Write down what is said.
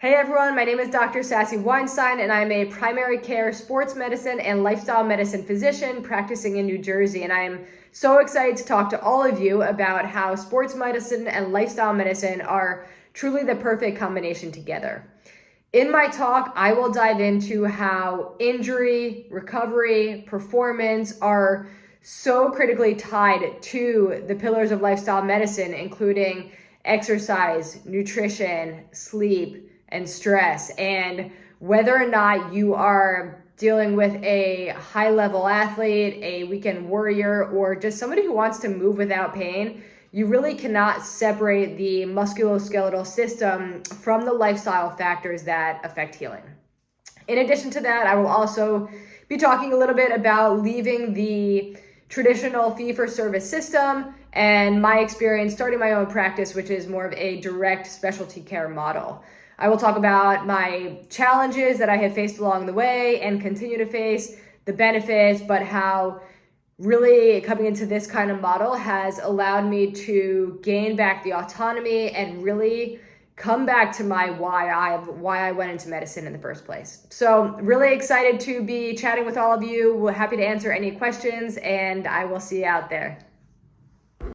Hey everyone, my name is Dr. Sassy Weinstein, and I'm a primary care sports medicine and lifestyle medicine physician practicing in New Jersey. And I'm so excited to talk to all of you about how sports medicine and lifestyle medicine are truly the perfect combination together. In my talk, I will dive into how injury, recovery, performance are so critically tied to the pillars of lifestyle medicine, including exercise, nutrition, sleep, and stress, and whether or not you are dealing with a high-level athlete, a weekend warrior, or just somebody who wants to move without pain, you really cannot separate the musculoskeletal system from the lifestyle factors that affect healing. In addition to that, I will also be talking a little bit about leaving the traditional fee-for-service system and my experience starting my own practice, which is more of a direct specialty care model. I will talk about my challenges that I have faced along the way and continue to face, the benefits, but how really coming into this kind of model has allowed me to gain back the autonomy and really come back to my why I went into medicine in the first place. So really excited to be chatting with all of you. We're happy to answer any questions, and I will see you out there.